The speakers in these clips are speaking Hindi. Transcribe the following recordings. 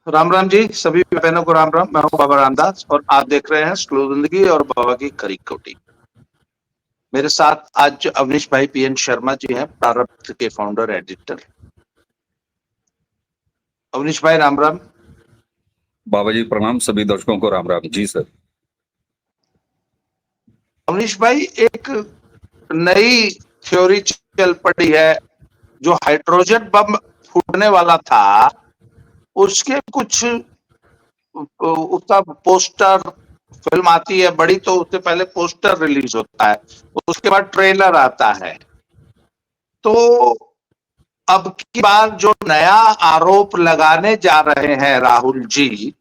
राम राम जी, सभी बहनों को राम राम। मैं हूँ बाबा रामदास और आप देख रहे हैं स्लो जिंदगी और बाबा की खरी खोटी। मेरे साथ आज अवनीश भाई पीएन शर्मा जी हैं, प्रारब्ध के फाउंडर एडिटर। अवनीश भाई राम राम। बाबा जी प्रणाम, सभी दर्शकों को राम राम जी सर। अवनीश भाई, एक नई थ्योरी चल पड़ी है। जो हाइड्रोजन बम फूटने वाला था, उसके कुछ उसका पोस्टर, फिल्म आती है बड़ी तो उससे पहले पोस्टर रिलीज होता है, उसके बाद ट्रेलर आता है। तो अब की बार जो नया आरोप लगाने जा रहे हैं राहुल जी,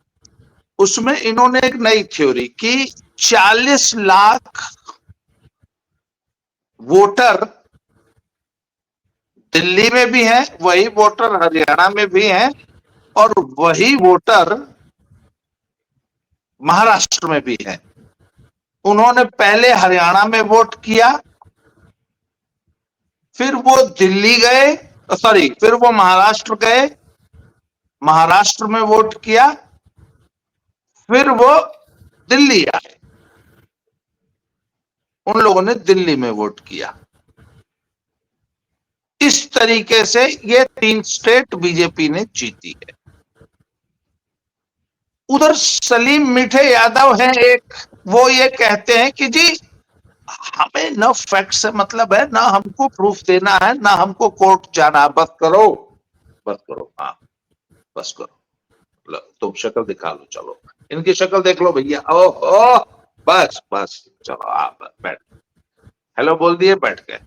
उसमें इन्होंने एक नई थ्योरी की। 40 लाख वोटर दिल्ली में भी हैं, वही वोटर हरियाणा में भी हैं और वही वोटर महाराष्ट्र में भी हैं। उन्होंने पहले हरियाणा में वोट किया, फिर वो दिल्ली गए, सॉरी, फिर वो महाराष्ट्र गए, महाराष्ट्र में वोट किया, फिर वो दिल्ली आए, उन लोगों ने दिल्ली में वोट किया। इस तरीके से ये 3 स्टेट बीजेपी ने जीती है। उधर सलीम मीठे यादव हैं एक, वो ये कहते हैं कि जी हमें न फैक्ट से मतलब है, ना हमको प्रूफ देना है, ना हमको कोर्ट जाना है, बस करो, बस करो, हाँ बस करो, तुम शक्ल दिखा लो, चलो इनकी शक्ल देख लो भैया, ओ बस बस चलो आप बैठ, हेलो बोल दिए, बैठ गए।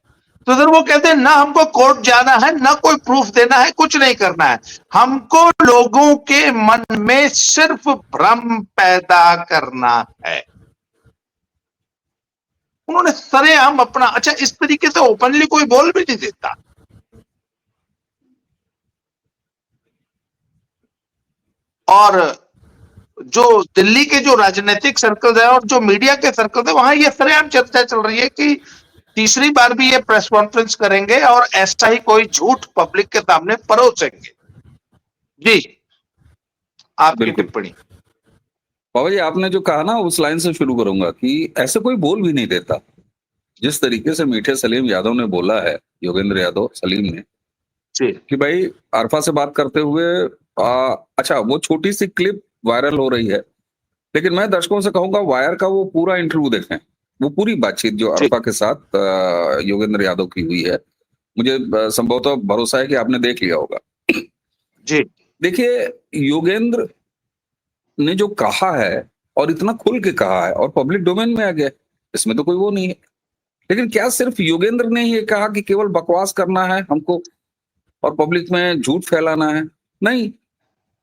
तो उधर वो कहते हैं ना हमको कोर्ट जाना है, ना कोई प्रूफ देना है, कुछ नहीं करना है, हमको लोगों के मन में सिर्फ भ्रम पैदा करना है। उन्होंने सरेआम अपना, अच्छा इस तरीके से ओपनली कोई बोल भी नहीं देता। और जो दिल्ली के जो राजनीतिक सर्कल है और जो मीडिया के सर्कल है, वहां ये सरेआम चर्चा चल रही है कि तीसरी बार भी ये प्रेस कॉन्फ्रेंस करेंगे और ऐसा ही कोई झूठ पब्लिक के सामने परोसेंगे। जी, आपकी बिल्कुल टिप्पणी। बाबा जी, आपने जो कहा ना उस लाइन से शुरू करूंगा कि ऐसे कोई बोल भी नहीं देता। जिस तरीके से मीठे सलीम यादव ने बोला है, योगेंद्र यादव सलीम ने, जी कि भाई अरफा से बात करते हुए अच्छा वो छोटी सी क्लिप वायरल हो रही है, लेकिन मैं दर्शकों से कहूंगा वायर का वो पूरा इंटरव्यू देखें, वो पूरी बातचीत जो जी अरफा के साथ योगेंद्र यादव की हुई है। मुझे संभवतः भरोसा है कि आपने देख लिया होगा। जी देखिए, योगेंद्र ने जो कहा है और इतना खुल के कहा है और पब्लिक डोमेन में आ गया, इसमें तो कोई वो नहीं है। लेकिन क्या सिर्फ योगेंद्र ने ये कहा कि केवल बकवास करना है हमको और पब्लिक में झूठ फैलाना है? नहीं,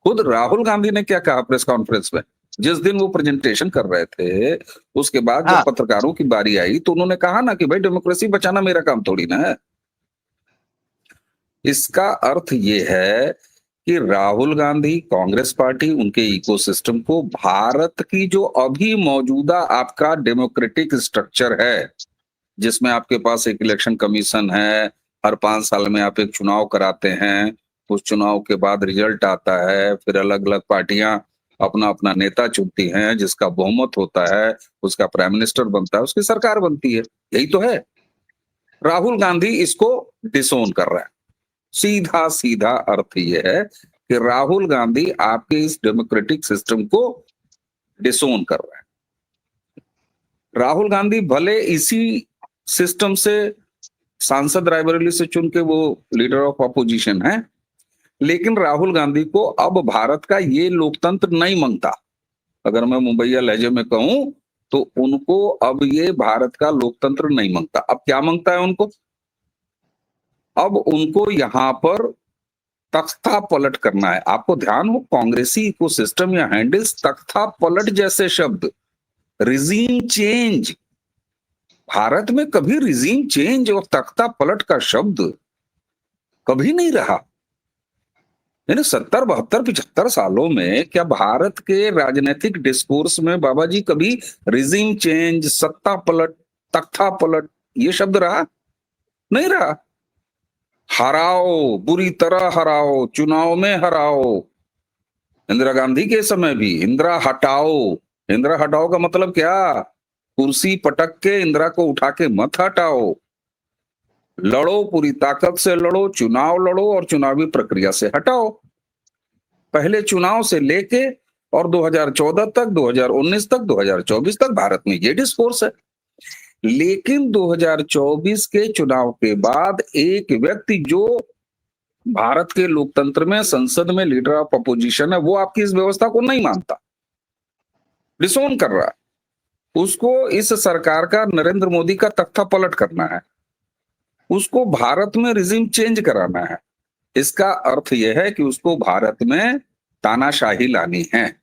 खुद राहुल गांधी ने क्या कहा प्रेस कॉन्फ्रेंस में जिस दिन वो प्रेजेंटेशन कर रहे थे, उसके बाद जब हाँ पत्रकारों की बारी आई तो उन्होंने कहा ना कि भाई डेमोक्रेसी बचाना मेरा काम थोड़ी ना है। इसका अर्थ ये है कि राहुल गांधी, कांग्रेस पार्टी, उनके इकोसिस्टम को भारत की जो अभी मौजूदा आपका डेमोक्रेटिक स्ट्रक्चर है, जिसमें आपके पास एक इलेक्शन कमीशन है, हर 5 साल में आप एक चुनाव कराते हैं, उस चुनाव के बाद रिजल्ट आता है, फिर अलग अलग पार्टियां अपना अपना नेता चुनती हैं, जिसका बहुमत होता है उसका प्राइम मिनिस्टर बनता है, उसकी सरकार बनती है। यही तो है। राहुल गांधी इसको डिसोन कर रहा है। सीधा सीधा अर्थ यह है कि राहुल गांधी आपके इस डेमोक्रेटिक सिस्टम को डिसोन कर रहा है। राहुल गांधी भले इसी सिस्टम से सांसद रायबरेली से चुन के वो लीडर ऑफ अपोजिशन है, लेकिन राहुल गांधी को अब भारत का ये लोकतंत्र नहीं मांगता। अगर मैं मुंबईया लहजे में कहूं तो उनको अब ये भारत का लोकतंत्र नहीं मांगता। अब क्या मांगता है उनको? अब उनको यहां पर तख्ता पलट करना है। आपको ध्यान हो, कांग्रेसी इकोसिस्टम या हैंडल्स तख्ता पलट जैसे शब्द, रिजीम चेंज। भारत में कभी रिजीम चेंज और तख्ता पलट का शब्द कभी नहीं रहा। यानी 70, 72, 75 सालों में क्या भारत के राजनीतिक डिस्कोर्स में बाबा जी कभी रिजीम चेंज, सत्ता पलट, तख्ता पलट ये शब्द रहा? नहीं रहा। हराओ, बुरी तरह हराओ, चुनाव में हराओ, इंदिरा गांधी के समय भी इंदिरा हटाओ। इंदिरा हटाओ का मतलब क्या? कुर्सी पटक के इंदिरा को उठा के मत हटाओ। लड़ो, पूरी ताकत से लड़ो, चुनाव लड़ो और चुनावी प्रक्रिया से हटाओ। पहले चुनाव से लेके और 2014 तक, 2019 तक, 2024 तक भारत में ये डिस्कोर्स है। लेकिन 2024 के चुनाव के बाद एक व्यक्ति जो भारत के लोकतंत्र में संसद में लीडर ऑफ अपोजिशन है, वो आपकी इस व्यवस्था को नहीं मानता, डिसोन कर रहा है। उसको इस सरकार का, नरेंद्र मोदी का तख्ता पलट करना है, उसको भारत में रिजिम चेंज कराना है। इसका अर्थ यह है कि उसको भारत में तानाशाही लानी है।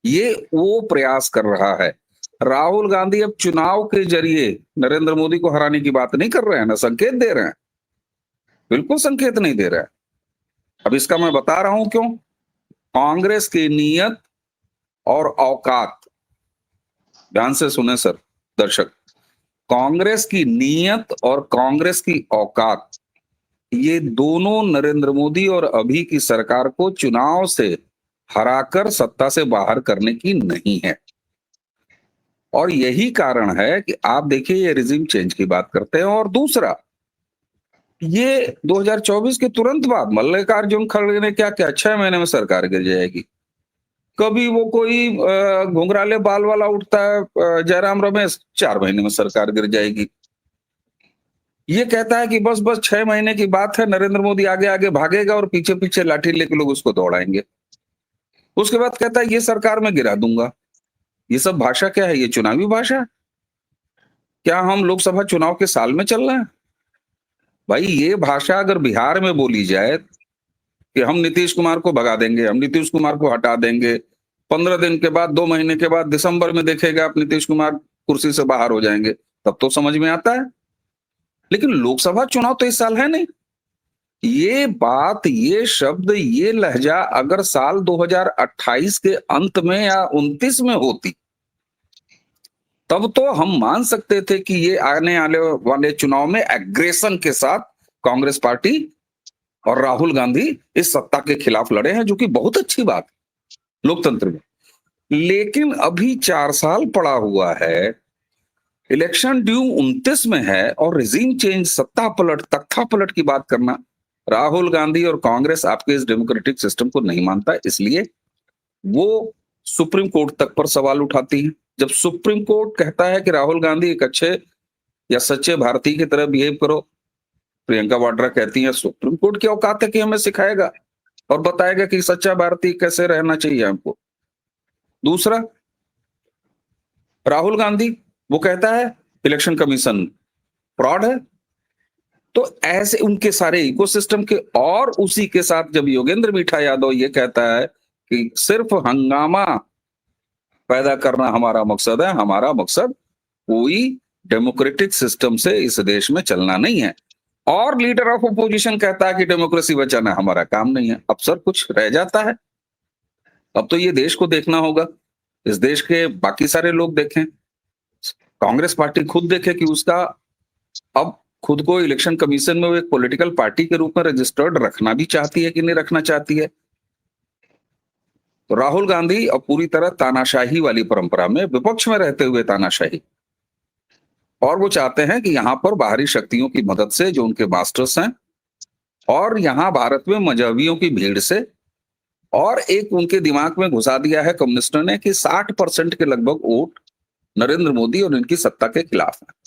ये वो प्रयास कर रहा है। राहुल गांधी अब चुनाव के जरिए नरेंद्र मोदी को हराने की बात नहीं कर रहे हैं ना, संकेत दे रहे हैं। बिल्कुल संकेत नहीं दे रहे हैं। अब इसका मैं बता रहा हूं क्यों। कांग्रेस की नीयत और औकात, ध्यान से सुने सर दर्शक, कांग्रेस की नीयत और कांग्रेस की औकात, ये दोनों नरेंद्र मोदी और अभी की सरकार को चुनाव से हराकर सत्ता से बाहर करने की नहीं है। और यही कारण है कि आप देखिए ये रिजिम चेंज की बात करते हैं। और दूसरा, ये 2024 के तुरंत बाद मल्लिकार्जुन खड़गे ने क्या क्या 6 महीने में सरकार गिर जाएगी। कभी वो कोई घुंघराले बाल वाला उठता है जयराम रमेश, 4 महीने में सरकार गिर जाएगी। ये कहता है कि बस बस 6 महीने की बात है, नरेंद्र मोदी आगे आगे भागेगा और पीछे पीछे लाठी लेके लोग उसको दौड़ाएंगे। उसके बाद कहता है ये सरकार में गिरा दूंगा। ये सब भाषा क्या है? ये चुनावी भाषा? क्या हम लोकसभा चुनाव के साल में चल रहे हैं? भाई ये भाषा अगर बिहार में बोली जाए कि हम नीतीश कुमार को भगा देंगे, हम नीतीश कुमार को हटा देंगे, 15 दिन के बाद, 2 महीने के बाद, दिसंबर में देखेगा आप नीतीश कुमार कुर्सी से बाहर हो जाएंगे, तब तो समझ में आता है। लेकिन लोकसभा चुनाव तो इस साल है नहीं। ये बात, ये शब्द, ये लहजा अगर साल 2028 के अंत में या 29 में होती, तब तो हम मान सकते थे कि ये आने वाले चुनाव में एग्रेशन के साथ कांग्रेस पार्टी और राहुल गांधी इस सत्ता के खिलाफ लड़े हैं, जो कि बहुत अच्छी बात लोकतंत्र में। लेकिन अभी 4 साल पड़ा हुआ है, इलेक्शन ड्यू 29 में है और रिजीम चेंज, सत्ता पलट, तख्ता पलट की बात करना, राहुल गांधी और कांग्रेस आपके इस डेमोक्रेटिक सिस्टम को नहीं मानता। इसलिए वो सुप्रीम कोर्ट तक पर सवाल उठाती है। जब सुप्रीम कोर्ट कहता है कि राहुल गांधी एक अच्छे या सच्चे भारतीय की तरह बिहेव करो, प्रियंका वाड्रा कहती है सुप्रीम कोर्ट की औकात है कि हमें सिखाएगा और बताएगा कि सच्चा भारतीय कैसे रहना चाहिए हमको। दूसरा, राहुल गांधी वो कहता है इलेक्शन कमीशन फ्रॉड है। तो ऐसे उनके सारे इकोसिस्टम के, और उसी के साथ जब योगेंद्र मीठा यादव ये कहता है कि सिर्फ हंगामा पैदा करना हमारा मकसद है, हमारा मकसद कोई डेमोक्रेटिक सिस्टम से इस देश में चलना नहीं है, और लीडर ऑफ अपोजिशन कहता है कि डेमोक्रेसी बचाना हमारा काम नहीं है, अब सर कुछ रह जाता है? अब तो ये देश को देखना होगा, इस देश के बाकी सारे लोग देखें, कांग्रेस पार्टी खुद देखे कि उसका अब खुद को इलेक्शन कमीशन में वो एक पॉलिटिकल पार्टी के रूप में रजिस्टर्ड रखना भी चाहती है कि नहीं रखना चाहती है। तो राहुल गांधी अब पूरी तरह तानाशाही वाली परंपरा में, विपक्ष में रहते हुए तानाशाही, और वो चाहते हैं कि यहां पर बाहरी शक्तियों की मदद से, जो उनके मास्टर्स हैं, और यहां भारत में मजहबियों की भीड़ से, और एक उनके दिमाग में घुसा दिया है कम्युनिस्टों ने कि 60% के लगभग वोट नरेंद्र मोदी और इनकी सत्ता के खिलाफ है।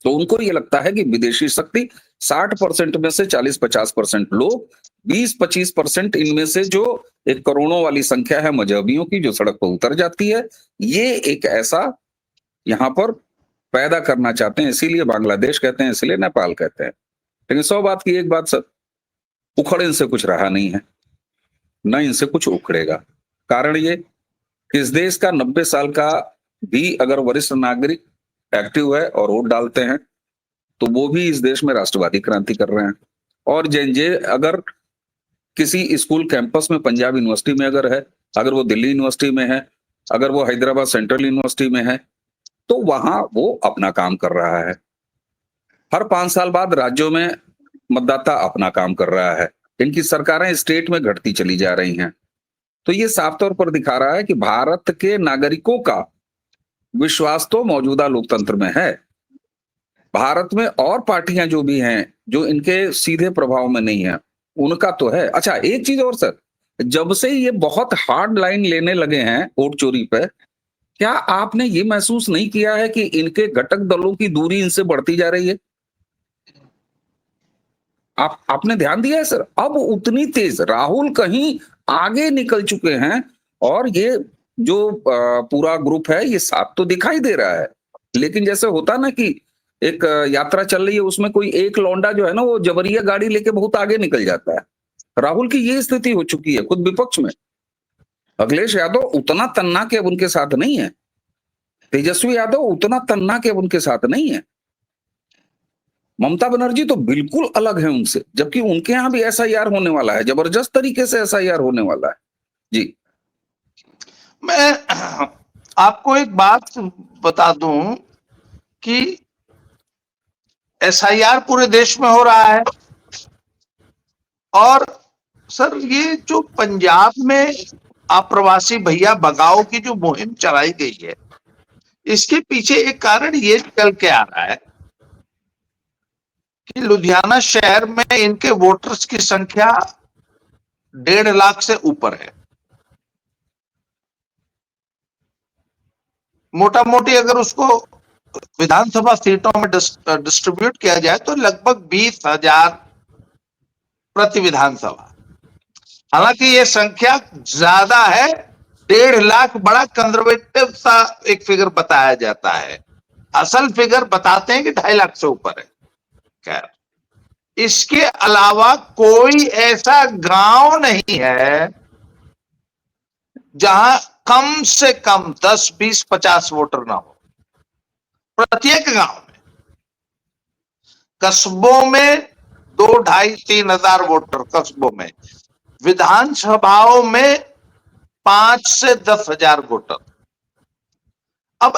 तो उनको ये लगता है कि विदेशी शक्ति 60% में से 40-50% लोग, 20-25% इनमें से जो एक करोड़ों वाली संख्या है मजहबियों की, जो सड़क पर उतर जाती है, ये एक ऐसा यहां पर पैदा करना चाहते हैं। इसीलिए बांग्लादेश कहते हैं, इसलिए नेपाल कहते हैं। लेकिन 100 बात की एक बात सर, उखड़ इनसे कुछ रहा नहीं है, न इनसे कुछ उखड़ेगा। कारण ये कि इस देश का 90 साल का भी अगर वरिष्ठ नागरिक एक्टिव है और वोट डालते हैं, तो वो भी इस देश में राष्ट्रवादी क्रांति कर रहे हैं। और जे अगर किसी स्कूल कैंपस में, पंजाब यूनिवर्सिटी में अगर है, अगर वो दिल्ली यूनिवर्सिटी में है, अगर वो हैदराबाद सेंट्रल यूनिवर्सिटी में है, तो वहां वो अपना काम कर रहा है। हर 5 साल बाद राज्यों में मतदाता अपना काम कर रहा है। इनकी सरकारें स्टेट में घटती चली जा रही हैं। तो ये साफ तौर पर दिखा रहा है कि भारत के नागरिकों का विश्वास तो मौजूदा लोकतंत्र में है। भारत में और पार्टियां जो भी हैं, जो इनके सीधे प्रभाव में नहीं है, उनका तो है। अच्छा, एक चीज और सर, जब से ये बहुत हार्ड लाइन लेने लगे हैं वोट चोरी पे, क्या आपने ये महसूस नहीं किया है कि इनके घटक दलों की दूरी इनसे बढ़ती जा रही है? आपने ध्यान दिया है सर? अब उतनी तेज राहुल कहीं आगे निकल चुके हैं, और ये जो पूरा ग्रुप है ये साफ तो दिखाई दे रहा है, लेकिन जैसे होता ना कि एक यात्रा चल रही है, उसमें कोई एक लौंडा जो है ना, वो जबरिया गाड़ी लेके बहुत आगे निकल जाता है। राहुल की ये स्थिति हो चुकी है खुद विपक्ष में। अखिलेश यादव उतना तन्ना के अब उनके साथ नहीं है, तेजस्वी यादव उतना तन्ना के अब उनके साथ नहीं है, ममता बनर्जी तो बिल्कुल अलग है उनसे, जबकि उनके यहां भी एसआईआर होने वाला है, जबरदस्त तरीके से एसआईआर होने वाला है। जी, मैं आपको एक बात बता दूं कि एसआईआर पूरे देश में हो रहा है, और सर ये जो पंजाब में अप्रवासी भैया भगाओ की जो मुहिम चलाई गई है, इसके पीछे एक कारण ये निकल के आ रहा है कि लुधियाना शहर में इनके वोटर्स की संख्या 1.5 लाख से ऊपर है। मोटा मोटी अगर उसको विधानसभा सीटों में डिस्ट्रीब्यूट किया जाए तो लगभग 20,000 प्रति विधानसभा। हालांकि ये संख्या ज्यादा है, 1.5 लाख बड़ा कंजर्वेटिव सा एक फिगर बताया जाता है, असल फिगर बताते हैं कि 2.5 लाख से ऊपर है। खैर, इसके अलावा कोई ऐसा गांव नहीं है जहां कम से कम 10, 20, 50 वोटर ना हो। प्रत्येक गांव में, कस्बों में 2, 2.5, 3 हजार वोटर कस्बों में, विधानसभाओं में 5 से 10 हजार वोटर। अब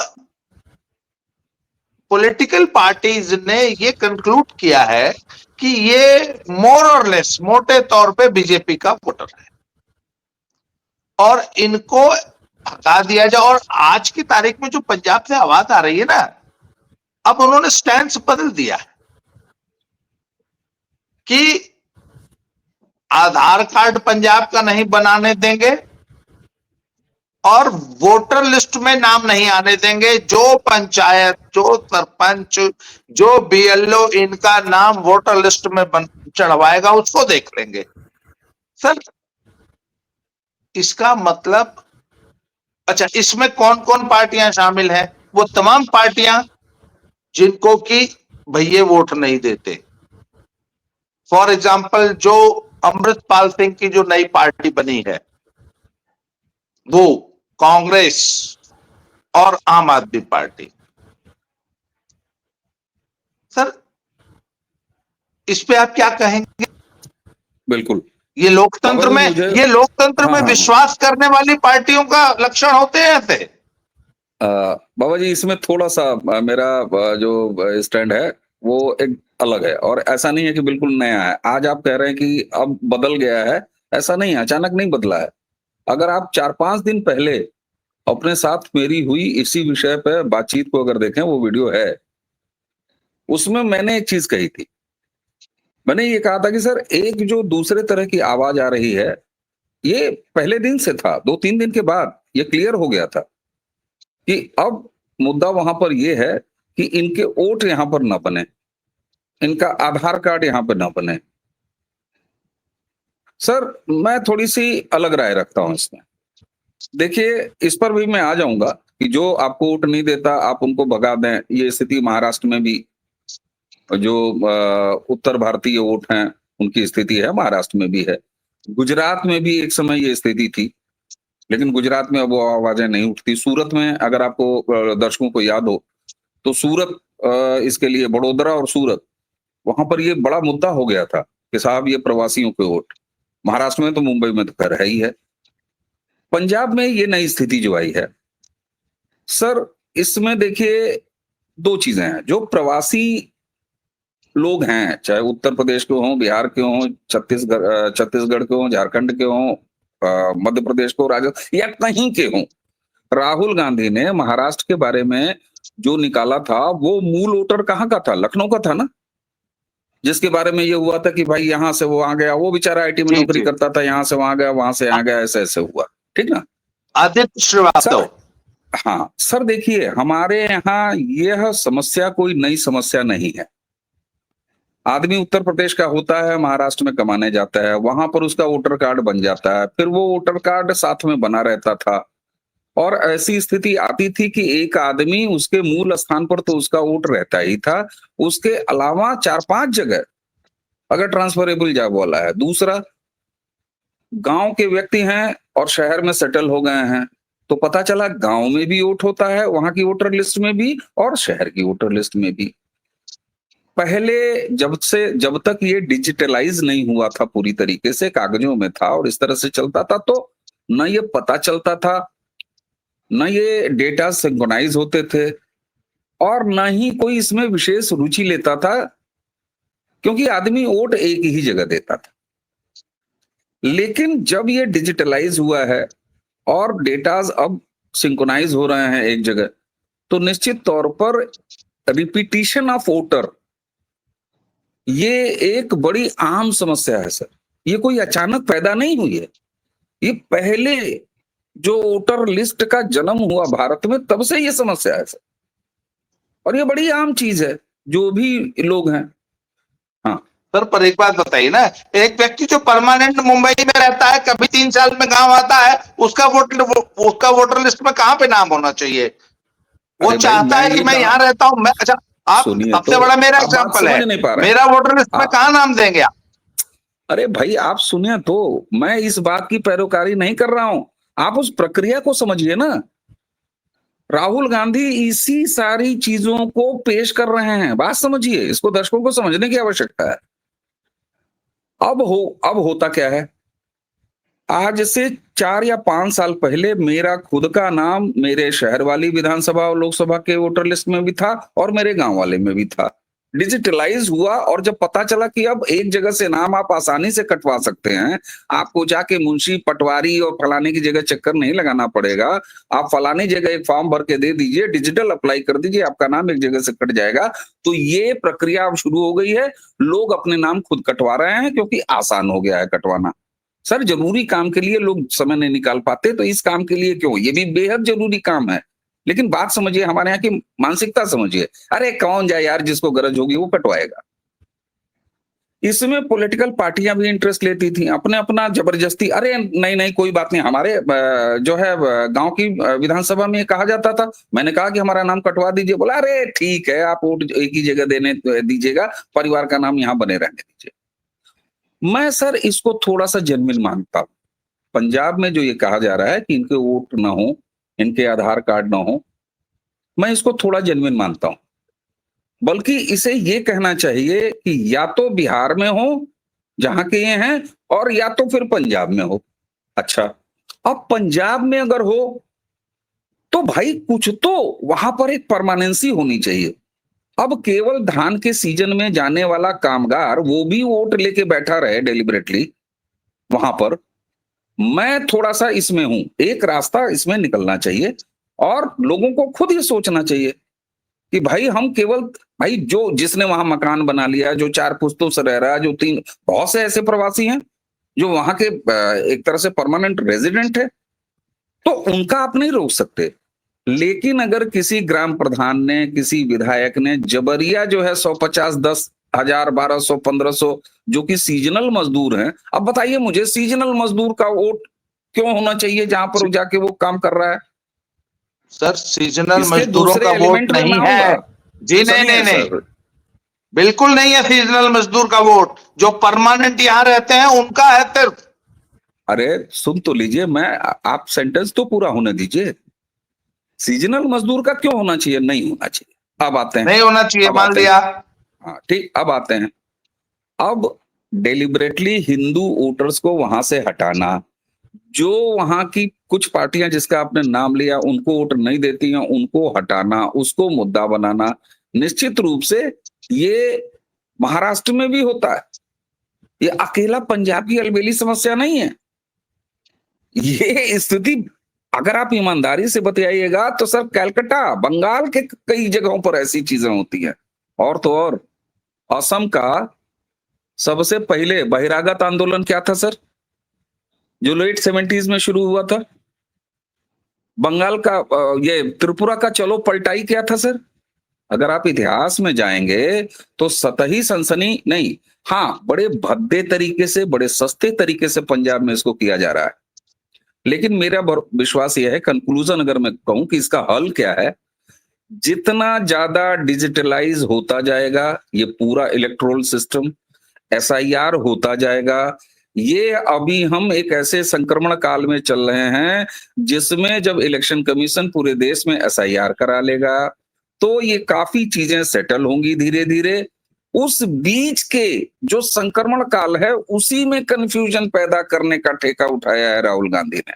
पॉलिटिकल पार्टीज ने ये कंक्लूड किया है कि ये मोर और लेस मोटे तौर पे बीजेपी का वोटर है और इनको हटा दिया जाए। और आज की तारीख में जो पंजाब से आवाज आ रही है ना, अब उन्होंने स्टैंड बदल दिया है कि आधार कार्ड पंजाब का नहीं बनाने देंगे और वोटर लिस्ट में नाम नहीं आने देंगे। जो पंचायत, जो सरपंच, जो बीएलओ इनका नाम वोटर लिस्ट में चढ़वाएगा उसको देख लेंगे। सर, इसका मतलब, अच्छा, इसमें कौन कौन पार्टियां शामिल हैं? वो तमाम पार्टियां जिनको कि भैया वोट नहीं देते। फॉर एग्जाम्पल, जो अमृतपाल सिंह की जो नई पार्टी बनी है, वो कांग्रेस और आम आदमी पार्टी। सर, इस पे आप क्या कहेंगे? बिल्कुल। ये लोकतंत्र में, ये लोकतंत्र में विश्वास करने वाली पार्टियों का लक्षण होते हैं ऐसे? बाबा जी, इसमें थोड़ा सा मेरा जो स्टैंड है वो एक अलग है, और ऐसा नहीं है कि बिल्कुल नया है। आज आप कह रहे हैं कि अब बदल गया है, ऐसा नहीं है, अचानक नहीं बदला है। अगर आप 4-5 दिन पहले अपने साथ मेरी हुई इसी विषय पे बातचीत को अगर देखें, वो वीडियो है, उसमें मैंने एक चीज कही थी। मैंने ये कहा था कि सर, एक जो दूसरे तरह की आवाज आ रही है, ये पहले दिन से था, 2-3 दिन के बाद ये क्लियर हो गया था कि अब मुद्दा वहां पर यह है कि इनके वोट यहां पर ना बने, इनका आधार कार्ड यहां पर ना बने। सर, मैं थोड़ी सी अलग राय रखता हूं इसमें। देखिए, इस पर भी मैं आ जाऊंगा कि जो आपको वोट नहीं देता आप उनको भगा दें। ये स्थिति महाराष्ट्र में भी, जो उत्तर भारतीय वोट हैं उनकी स्थिति है, महाराष्ट्र में भी है, गुजरात में भी एक समय ये स्थिति थी, लेकिन गुजरात में अब वो आवाजें नहीं उठती। सूरत में, अगर आपको दर्शकों को याद हो, तो सूरत इसके लिए, बड़ोदरा और सूरत, वहां पर ये बड़ा मुद्दा हो गया था कि साहब ये प्रवासियों के वोट। महाराष्ट्र में तो, मुंबई में तो खैर है ही है। पंजाब में ये नई स्थिति जो आई है सर, इसमें देखिए 2 चीजें हैं। जो प्रवासी लोग हैं, चाहे उत्तर प्रदेश के हों, बिहार के हों, छत्तीसगढ़ के हों, झारखंड के हों, मध्य प्रदेश को, राजस्थान या कहीं के हों, राहुल गांधी ने महाराष्ट्र के बारे में जो निकाला था वो मूल वोटर कहाँ का था? लखनऊ का था ना, जिसके बारे में ये हुआ था कि भाई यहाँ से वो आ गया, वो बेचारा आईटी में जी नौकरी जी। करता था, यहाँ से वहां गया, वहां से यहाँ गया, ऐसे ऐसे हुआ, ठीक ना? आदित्य सर, श्रीवास्तव। हाँ सर, देखिए हमारे यहाँ यह समस्या कोई नई समस्या नहीं है। आदमी उत्तर प्रदेश का होता है, महाराष्ट्र में कमाने जाता है, वहां पर उसका वोटर कार्ड बन जाता है, फिर वो वोटर कार्ड साथ में बना रहता था, और ऐसी स्थिति आती थी कि एक आदमी उसके मूल स्थान पर तो उसका वोट रहता ही था, उसके अलावा 4-5 जगह अगर ट्रांसफरेबल जॉब वाला है। दूसरा, गांव के व्यक्ति हैं और शहर में सेटल हो गए हैं, तो पता चला गांव में भी वोट होता है, वहां की वोटर लिस्ट में भी और शहर की वोटर लिस्ट में भी। पहले जब तक ये डिजिटलाइज नहीं हुआ था पूरी तरीके से, कागजों में था और इस तरह से चलता था, तो न ये पता चलता था, न ये डेटा सिंक्रोनाइज होते थे, और न ही कोई इसमें विशेष रुचि लेता था, क्योंकि आदमी वोट एक ही जगह देता था। लेकिन जब ये डिजिटलाइज हुआ है और डेटाज अब सिंक्रोनाइज हो रहे हैं एक जगह, तो निश्चित तौर पर रिपीटिशन ऑफ वोटर ये एक बड़ी आम समस्या है सर। ये कोई अचानक पैदा नहीं हुई है, ये पहले जो वोटर लिस्ट का जन्म हुआ भारत में तब से ये समस्या है सर, और ये बड़ी आम चीज है, जो भी लोग हैं। हाँ सर, पर एक बात बताइए ना, एक व्यक्ति जो परमानेंट मुंबई में रहता है, कभी 3 साल में गांव आता है, उसका वोटर लिस्ट में कहाँ पे नाम होना चाहिए? वो अरे भाई, चाहता मैं है कि ये मैं कहा, यहाँ रहता हूँ, मैं, अच्छा, आप सुनिए सबसे तो, बड़ा मेरा आप बात एग्जाम्पल है, समझ नहीं पा रहे हैं मेरा वोटर लिस्ट में आप। कहाँ नाम देंगे आप? अरे भाई, आप सुनिए तो, मैं इस बात की पैरोकारी नहीं कर रहा हूं, आप उस प्रक्रिया को समझिए ना। राहुल गांधी इसी सारी चीजों को पेश कर रहे हैं, बात समझिए, इसको दर्शकों को समझने की आवश्यकता है। अब होता क्या है, आज से 4 या 5 साल पहले मेरा खुद का नाम मेरे शहर वाली विधानसभा और लोकसभा के वोटर लिस्ट में भी था और मेरे गांव वाले में भी था। डिजिटलाइज हुआ और जब पता चला कि अब एक जगह से नाम आप आसानी से कटवा सकते हैं, आपको जाके मुंशी, पटवारी और फलाने की जगह चक्कर नहीं लगाना पड़ेगा, आप फलानी जगह एक फॉर्म भर के दे दीजिए, डिजिटल अप्लाई कर दीजिए, आपका नाम एक जगह से कट जाएगा। तो ये प्रक्रिया अब शुरू हो गई है, लोग अपने नाम खुद कटवा रहे हैं क्योंकि आसान हो गया है कटवाना। सर, जरूरी काम के लिए लोग समय नहीं निकाल पाते, तो इस काम के लिए क्यों, ये भी बेहद जरूरी काम है। लेकिन बात समझिए, हमारे यहाँ की मानसिकता समझिए, अरे कौन जाए यार, जिसको गरज होगी वो कटवाएगा। इसमें पॉलिटिकल पार्टियां भी इंटरेस्ट लेती थी, अपने अपना जबरदस्ती, अरे नहीं नहीं कोई बात नहीं, हमारे जो है गांव की विधानसभा में कहा जाता था, मैंने कहा कि हमारा नाम कटवा दीजिए, बोला अरे ठीक है, आप वोट एक ही जगह देने दीजिएगा, परिवार का नाम यहाँ बने रहने दीजिए। मैं सर इसको थोड़ा सा जेन्युइन मानता हूं। पंजाब में जो ये कहा जा रहा है कि इनके वोट ना हो, इनके आधार कार्ड ना हो, मैं इसको थोड़ा जेन्युइन मानता हूं। बल्कि इसे ये कहना चाहिए कि या तो बिहार में हो जहां के ये हैं, और या तो फिर पंजाब में हो। अच्छा, अब पंजाब में अगर हो तो भाई कुछ तो वहां पर एक परमानेंसी होनी चाहिए। अब केवल धान के सीजन में जाने वाला कामगार वो भी वोट लेके बैठा रहे डेलिबरेटली वहां पर, मैं थोड़ा सा इसमें हूं। एक रास्ता इसमें निकलना चाहिए और लोगों को खुद ये सोचना चाहिए कि भाई हम केवल, भाई जो जिसने वहां मकान बना लिया, जो 4 पुश्तों से रह रहा है, जो 3, बहुत से ऐसे प्रवासी हैं जो वहां के एक तरह से परमानेंट रेजिडेंट है, तो उनका आप नहीं रोक सकते। लेकिन अगर किसी ग्राम प्रधान ने, किसी विधायक ने जबरिया जो है 150, 10,000, 1200, 1500 जो कि सीजनल मजदूर हैं, अब बताइए मुझे सीजनल मजदूर का वोट क्यों होना चाहिए जहां पर वो जाके वो काम कर रहा है? सर, सीजनल इसके मजदूरों दूसरे का वोट एलिमेंट में मैं नहीं आऊंगा। है। जी नहीं सुनिए नहीं नहीं, सर, बिल्कुल नहीं है सीजनल मजदूर का वोट। जो परमानेंट यहाँ रहते हैं उनका है सिर्फ। अरे सुन तो लीजिए, आप सेंटेंस तो पूरा होने दीजिए। सीजनल मजदूर का क्यों होना चाहिए? नहीं होना चाहिए। अब आते हैं, नहीं होना चाहिए, अब मान आते हैं, लिया। हाँ ठीक, अब आते हैं। अब डेलिबरेटली हिंदू वोटर्स को वहां से हटाना, जो वहां की कुछ पार्टियां जिसका आपने नाम लिया उनको वोट नहीं देती हैं, उनको हटाना, उसको मुद्दा बनाना, निश्चित रूप से ये महाराष्ट्र में भी होता है। ये अकेला पंजाब की अलबेली समस्या नहीं है। ये स्थिति अगर आप ईमानदारी से बतियाइएगा तो सर कलकत्ता, बंगाल के कई जगहों पर ऐसी चीजें होती हैं। और तो और असम का सबसे पहले बहिरागत आंदोलन क्या था सर, जो लेट 70s में शुरू हुआ था? बंगाल का ये त्रिपुरा का चलो पलटाई क्या था सर? अगर आप इतिहास में जाएंगे तो सतही सनसनी नहीं, हाँ बड़े भद्दे तरीके से, बड़े सस्ते तरीके से पंजाब में इसको किया जा रहा है। लेकिन मेरा विश्वास यह है, कंक्लूजन अगर मैं कहूं कि इसका हल क्या है, जितना ज्यादा डिजिटलाइज होता जाएगा ये पूरा इलेक्ट्रोल सिस्टम, एसआईआर होता जाएगा। ये अभी हम एक ऐसे संक्रमण काल में चल रहे हैं जिसमें जब इलेक्शन कमीशन पूरे देश में एसआईआर करा लेगा तो ये काफी चीजें सेटल होंगी धीरे धीरे। उस बीच के जो संक्रमण काल है उसी में कंफ्यूजन पैदा करने का ठेका उठाया है राहुल गांधी ने।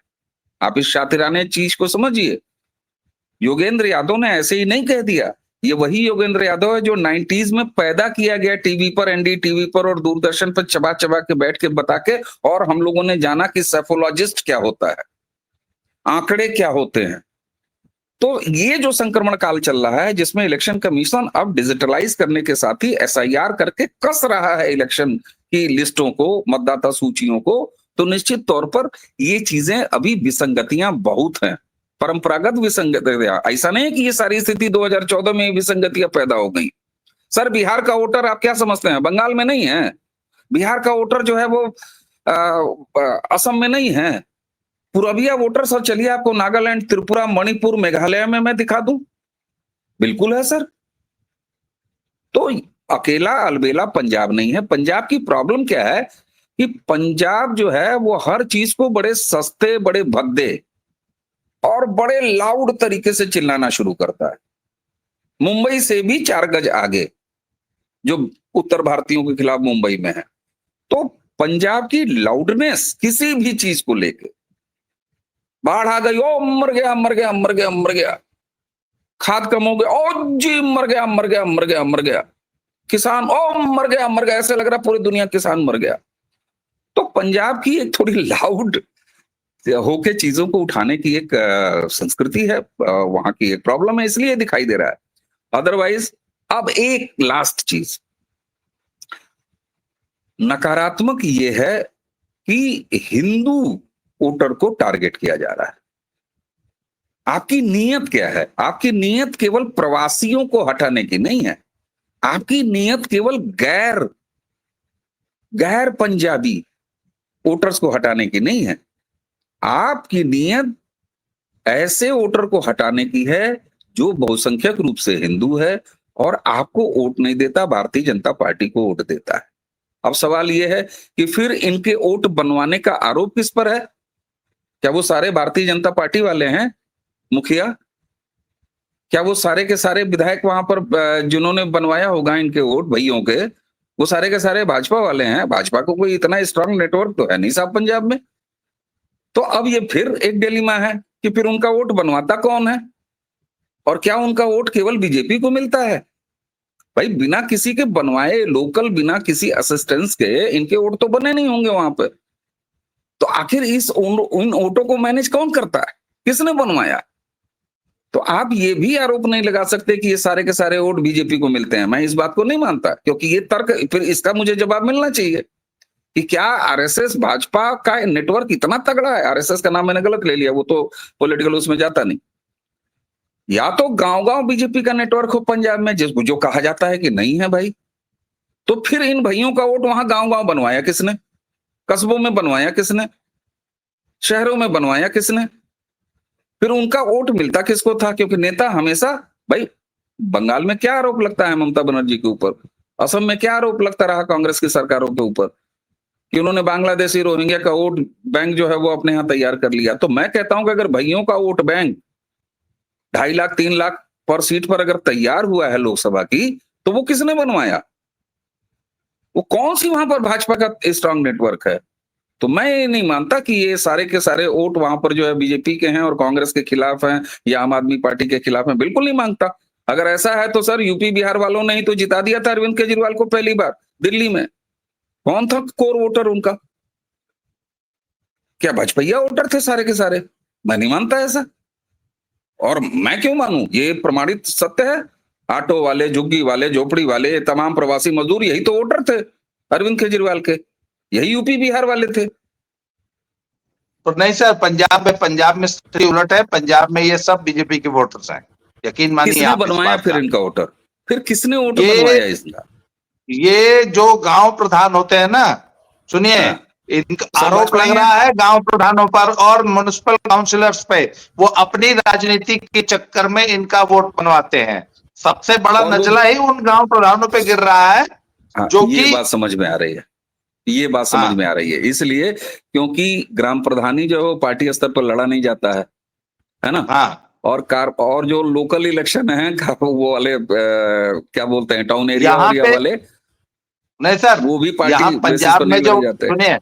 आप इस शातिराने चीज को समझिए, योगेंद्र यादव ने ऐसे ही नहीं कह दिया, ये वही योगेंद्र यादव है जो 90s में पैदा किया गया टीवी पर, एनडीटीवी पर और दूरदर्शन पर चबा चबा के बैठ के बता के, और हम लोगों ने जाना कि सेफोलॉजिस्ट क्या होता है, आंकड़े क्या होते हैं। तो ये जो संक्रमण काल चल रहा है जिसमें इलेक्शन कमीशन अब डिजिटलाइज करने के साथ ही एसआईआर करके कस रहा है इलेक्शन की लिस्टों को, मतदाता सूचियों को, तो निश्चित तौर पर ये चीजें अभी विसंगतियां बहुत हैं, परंपरागत विसंगतियां। ऐसा नहीं है कि ये सारी स्थिति 2014 में विसंगतियां पैदा हो गई। सर बिहार का वोटर आप क्या समझते हैं, बंगाल में नहीं है। बिहार का वोटर जो है वो असम में नहीं है। पूर्विया वोटर सर चलिए आपको नागालैंड, त्रिपुरा, मणिपुर, मेघालय में मैं दिखा दूं, बिल्कुल है सर। तो अकेला अलबेला पंजाब नहीं है। पंजाब की प्रॉब्लम क्या है कि पंजाब जो है वो हर चीज को बड़े सस्ते, बड़े भद्दे और बड़े लाउड तरीके से चिल्लाना शुरू करता है, मुंबई से भी 4 गज आगे, जो उत्तर भारतीयों के खिलाफ मुंबई में है। तो पंजाब की लाउडनेस किसी भी चीज को लेके, बाढ़ आ गई, ओ मर गया मर गया मर गया मर गया, खाद कम हो गया, ओ जी मर गया मर गया मर गया मर गया, किसान ओ मर गया, ऐसे लग रहा पूरी दुनिया किसान मर गया। तो पंजाब की एक थोड़ी लाउड होके चीजों को उठाने की एक संस्कृति है, वहां की एक प्रॉब्लम है, इसलिए दिखाई दे रहा है। अदरवाइज अब एक लास्ट चीज नकारात्मक ये है कि हिंदू वोटर को टारगेट किया जा रहा है। आपकी नीयत क्या है? आपकी नीयत केवल प्रवासियों को हटाने की नहीं है, आपकी नीयत केवल गैर पंजाबी वोटर्स को हटाने की नहीं है, आपकी नीयत ऐसे वोटर को हटाने की है जो बहुसंख्यक रूप से हिंदू है और आपको वोट नहीं देता, भारतीय जनता पार्टी को वोट देता है। अब सवाल यह है कि फिर इनके वोट बनवाने का आरोप किस पर है? क्या वो सारे भारतीय जनता पार्टी वाले हैं मुखिया? क्या वो सारे के सारे विधायक वहां पर जिन्होंने बनवाया होगा इनके वोट भैयों के, वो सारे के सारे भाजपा वाले हैं? भाजपा को कोई इतना स्ट्रांग नेटवर्क तो है नहीं साहब पंजाब में। तो अब ये फिर एक डिलेमा है कि फिर उनका वोट बनवाता कौन है, और क्या उनका वोट केवल बीजेपी को मिलता है? भाई बिना किसी के बनवाए, लोकल, बिना किसी असिस्टेंस के इनके वोट तो बने नहीं होंगे वहां पर। तो आखिर इन वोटों को मैनेज कौन करता है, किसने बनवाया? तो आप ये भी आरोप नहीं लगा सकते कि ये सारे के सारे वोट बीजेपी को मिलते हैं। मैं इस बात को नहीं मानता, क्योंकि ये तर्क, फिर इसका मुझे जवाब मिलना चाहिए कि क्या आरएसएस भाजपा का नेटवर्क इतना तगड़ा है? आरएसएस का नाम मैंने गलत ले लिया, वो तो पॉलिटिकल उसमें जाता नहीं। या तो गांव-गांव बीजेपी का नेटवर्क हो पंजाब में, जिसको जो कहा जाता है कि नहीं है भाई, तो फिर इन भाइयों का वोट वहां गांव-गांव बनवाया किसने? कस्बों में बनवाया किसने? शहरों में बनवाया किसने? फिर उनका वोट मिलता किसको था? क्योंकि नेता हमेशा, भाई बंगाल में क्या आरोप लगता है ममता बनर्जी के ऊपर, असम में क्या आरोप लगता रहा कांग्रेस की सरकारों के ऊपर कि उन्होंने बांग्लादेशी रोहिंग्या का वोट बैंक जो है वो अपने यहां तैयार कर लिया। तो मैं कहता हूं कि अगर भाइयों का वोट बैंक 2.5 लाख 3 लाख पर सीट पर अगर तैयार हुआ है लोकसभा की, तो वो किसने बनवाया? वो कौन सी वहां पर भाजपा का स्ट्रांग नेटवर्क है? तो मैं ये नहीं मानता कि ये सारे के सारे वोट वहां पर जो है बीजेपी के हैं और कांग्रेस के खिलाफ हैं या आम आदमी पार्टी के खिलाफ हैं, बिल्कुल नहीं मांगता। अगर ऐसा है तो सर यूपी बिहार वालों ने ही तो जिता दिया था अरविंद केजरीवाल को पहली बार दिल्ली में। कौन था कोर वोटर उनका? क्या भाजपा वोटर थे सारे के सारे? मैं नहीं मानता ऐसा। और मैं क्यों मानूं? ये प्रमाणित सत्य है। ऑटो वाले, झुग्गी वाले, झोपड़ी वाले, तमाम प्रवासी मजदूर यही तो वोटर थे अरविंद केजरीवाल के, यही यूपी बिहार वाले थे। तो नहीं सर, पंजाब में स्थिति उलट है। पंजाब में ये सब बीजेपी के वोटर्स हैं, यकीन मानिए किसने आप इस बनवाया बात फिर का। इनका वोटर? फिर किसने वोटर ये बनवाया इसका? ये जो गांव प्रधान होते हैं ना, सुनिए, हाँ, इनका सब आरोप भाजपा लग ही रहा है गांव प्रधानों पर और म्युनिसिपल काउंसिलर्स पे, वो अपनी राजनीति के चक्कर में इनका वोट बनवाते हैं। सबसे बड़ा और वो नजला ही उन गांव प्रधानों पे गिर रहा है, हाँ, जो ये कि बात समझ में आ रही है। ये बात समझ हाँ में आ रही है इसलिए क्योंकि ग्राम प्रधानी जो है वो पार्टी स्तर पर लड़ा नहीं जाता है ना? हाँ और जो लोकल इलेक्शन है वो वाले क्या बोलते हैं, टाउन एरिया यहाँ एरिया पे वाले, नहीं सर, वो भी यहाँ पार्टी बेसिस पंजाब पर में नहीं जो, लड़े जाते हैं। सुनिए, हाँ,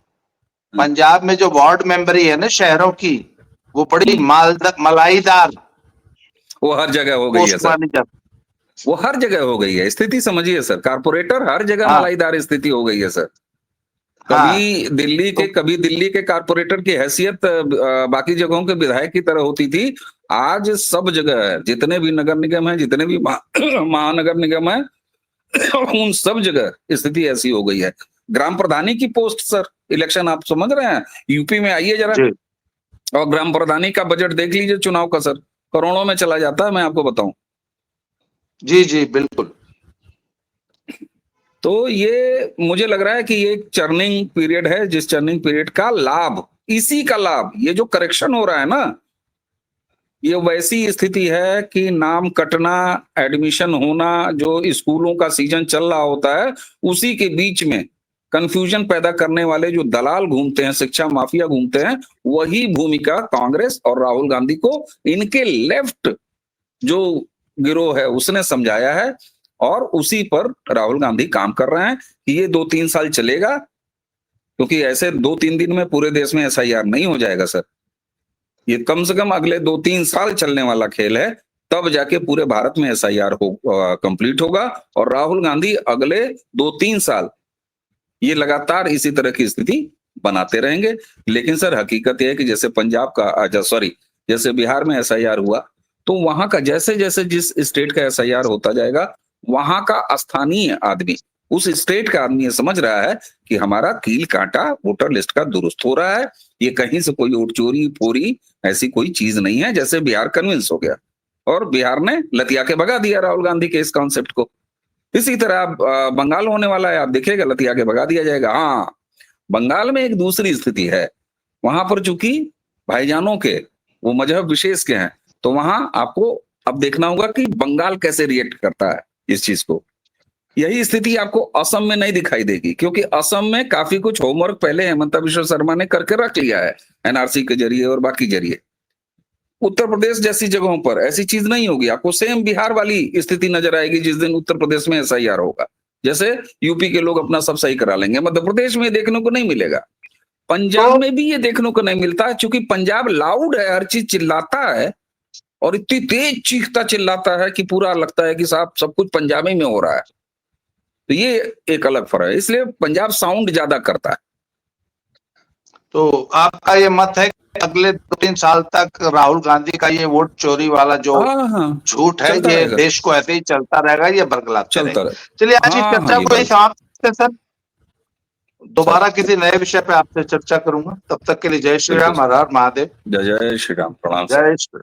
पंजाब में जो वार्ड मेंबरी है ना शहरों की, वो बड़ी मलाईदार वो हर जगह हो गई है पोस्ट सर। मानी जाती। वो हर जगह हो गई है, स्थिति समझिए सर, कारपोरेटर हर जगह हाँ मलाईदार स्थिति हो गई है सर। हाँ कभी दिल्ली के कारपोरेटर की हैसियत बाकी जगहों के विधायक की तरह होती थी। आज सब जगह है, जितने भी नगर निगम है, जितने भी महानगर निगम है, उन सब जगह स्थिति ऐसी हो गई है। ग्राम प्रधानी की पोस्ट सर, इलेक्शन आप समझ रहे हैं? यूपी में आइए जरा जी और ग्राम प्रधानी का बजट देख लीजिए चुनाव का सर, करोड़ों में चला जाता है, मैं आपको बताऊं। जी जी बिल्कुल। तो ये मुझे लग रहा है कि ये एक चर्निंग पीरियड है, जिस चर्निंग पीरियड का लाभ, इसी का लाभ, ये जो करेक्शन हो रहा है ना, ये वैसी स्थिति है कि नाम कटना, एडमिशन होना, जो स्कूलों का सीजन चल रहा होता है, उसी के बीच में कंफ्यूजन पैदा करने वाले जो दलाल घूमते हैं, शिक्षा माफिया घूमते हैं, वही भूमिका कांग्रेस और राहुल गांधी को इनके लेफ्ट जो गिरोह है उसने समझाया है, और उसी पर राहुल गांधी काम कर रहे हैं कि ये 2-3 साल चलेगा, क्योंकि ऐसे 2-3 दिन में पूरे देश में एसआईआर नहीं हो जाएगा सर। ये कम से कम अगले 2-3 साल चलने वाला खेल है, तब जाके पूरे भारत में एसआईआर कंप्लीट होगा, और राहुल गांधी अगले 2-3 साल ये लगातार इसी तरह की स्थिति बनाते रहेंगे। लेकिन सर हकीकत यह है कि जैसे पंजाब का सॉरी जैसे बिहार में एसआईआर हुआ, तो वहां का जैसे जैसे जिस स्टेट का एसआईआर होता जाएगा, वहां का स्थानीय आदमी, उस स्टेट का आदमी ये समझ रहा है कि हमारा कील कांटा वोटर लिस्ट का दुरुस्त हो रहा है, ये कहीं से कोई वोट चोरी फोरी ऐसी कोई चीज नहीं है। जैसे बिहार कन्विंस हो गया और बिहार ने लतिया के भगा दिया राहुल गांधी के इस कॉन्सेप्ट को। इसी तरह बंगाल होने वाला है, आप देखिएगा, लतिया के भगा दिया जाएगा। हाँ, बंगाल में एक दूसरी स्थिति है, वहां पर चूंकि भाईजानों के वो मजहब विशेष के हैं, तो वहां आपको अब देखना होगा कि बंगाल कैसे रिएक्ट करता है इस चीज को। यही स्थिति आपको असम में नहीं दिखाई देगी, क्योंकि असम में काफी कुछ होमवर्क पहले हेमंता बिश्व शर्मा ने करके रख लिया है, एनआरसी के जरिए और बाकी जरिए। उत्तर प्रदेश जैसी जगहों पर ऐसी चीज नहीं होगी, आपको सेम बिहार वाली स्थिति नजर आएगी जिस दिन उत्तर प्रदेश में एसआईआर होगा। जैसे यूपी के लोग अपना सब सही करा लेंगे, मध्य प्रदेश में देखने को नहीं मिलेगा, पंजाब तो में भी ये देखने को नहीं मिलता, क्योंकि पंजाब लाउड है, हर चीज चिल्लाता है, और इतनी तेज चीखता चिल्लाता है कि पूरा लगता है कि साहब सब कुछ पंजाबी में हो रहा है। तो ये एक अलग फर्क है, इसलिए पंजाब साउंड ज्यादा करता है। तो आपका ये मत है कि अगले 2-3 साल तक राहुल गांधी का ये वोट चोरी वाला जो हाँ हाँ, झूठ है, चलता ये रहेगा, देश को ऐसे ही चलता रहेगा, ये बरगलाते चलता रहेंगे। रहे। चलिए आज की हाँ हाँ, चर्चा ये को ही बात समाप्त करते हैं सर, दोबारा सर किसी नए विषय पे आपसे चर्चा करूंगा। तब तक के लिए जय श्री बिल्कुल राम, सर। हर हर महादेव। जय जय श्री राम, प्रणाम सर। जय श्री